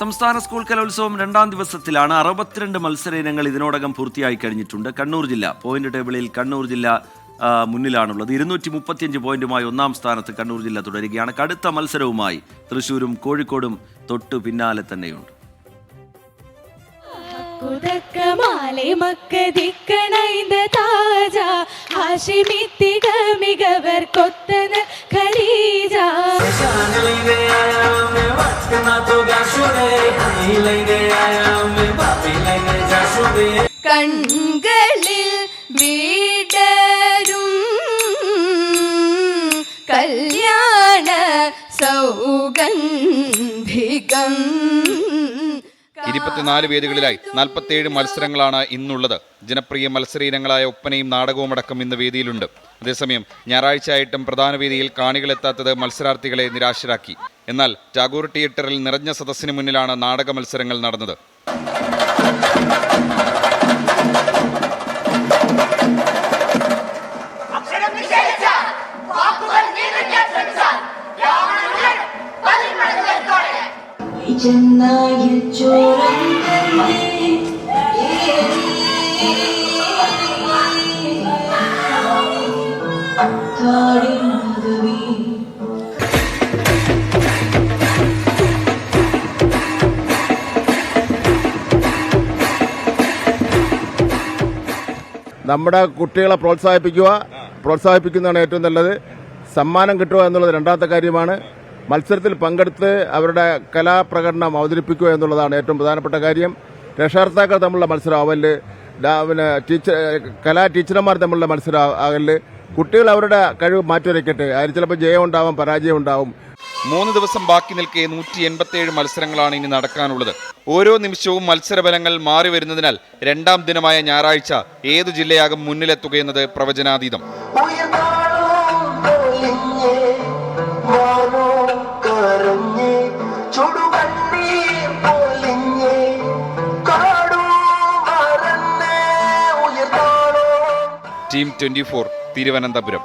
സംസ്ഥാന സ്കൂൾ കലോത്സവം രണ്ടാം ദിവസത്തിലാണ്. 62 മത്സര ഇനങ്ങൾ ഇതിനോടകം പൂർത്തിയായി കഴിഞ്ഞിട്ടുണ്ട്. കണ്ണൂർ ജില്ല പോയിന്റ് ടേബിളിൽ കണ്ണൂർ ജില്ല മുന്നിലാണുള്ളത്. 235 പോയിന്റുമായി ഒന്നാം സ്ഥാനത്ത് കണ്ണൂർ ജില്ല തുടരുകയാണ്. കടുത്ത മത്സരവുമായി തൃശ്ശൂരും കോഴിക്കോടും തൊട്ടു പിന്നാലെ തന്നെയുണ്ട്. കൺകളിൽ വീടരും കല്യാണ സൗഗന്ധികം. 24 വേദികളിലായി 47 മത്സരങ്ങളാണ് ഇന്നുള്ളത്. ജനപ്രിയ മത്സര ഇനങ്ങളായ ഒപ്പനയും നാടകവും അടക്കം ഇന്ന് വേദിയിലുണ്ട്. അതേസമയം ഞായറാഴ്ചയായിട്ടും പ്രധാന വേദിയിൽ കാണികളെത്താത്തത് മത്സരാർത്ഥികളെ നിരാശരാക്കി. എന്നാൽ ടാഗോർ തിയേറ്ററിൽ നിറഞ്ഞ സദസ്സിന് മുന്നിലാണ് നാടക മത്സരങ്ങൾ നടന്നത്. നമ്മുടെ കുട്ടികളെ പ്രോത്സാഹിപ്പിക്കുന്നതാണ് ഏറ്റവും നല്ലത്. സമ്മാനം കിട്ടുക എന്നുള്ളത് രണ്ടാമത്തെ കാര്യമാണ്. മത്സരത്തിൽ പങ്കെടുത്ത് അവരുടെ കലാപ്രകടനം അവതരിപ്പിക്കുക എന്നുള്ളതാണ് ഏറ്റവും പ്രധാനപ്പെട്ട കാര്യം. രക്ഷകർത്താക്കൾ തമ്മിലുള്ള മത്സരം ആവല്, കലാ ടീച്ചർമാർ തമ്മിലുള്ള മത്സരം ആകല്. കുട്ടികൾ അവരുടെ കഴിവ് മാറ്റിവരയ്ക്കട്ടെ. അതിൽ ചിലപ്പോൾ ജയം ഉണ്ടാവും, പരാജയം ഉണ്ടാവും. 3 ദിവസം ബാക്കി നിൽക്കെ 187 മത്സരങ്ങളാണ് ഇനി നടക്കാനുള്ളത്. ഓരോ നിമിഷവും മത്സരഫലങ്ങൾ മാറി വരുന്നതിനാൽ രണ്ടാം ദിനമായ ഞായറാഴ്ച ഏതു ജില്ലയാകും മുന്നിലെത്തുകയെന്നത് പ്രവചനാതീതം. ടീം 24 തിരുവനന്തപുരം.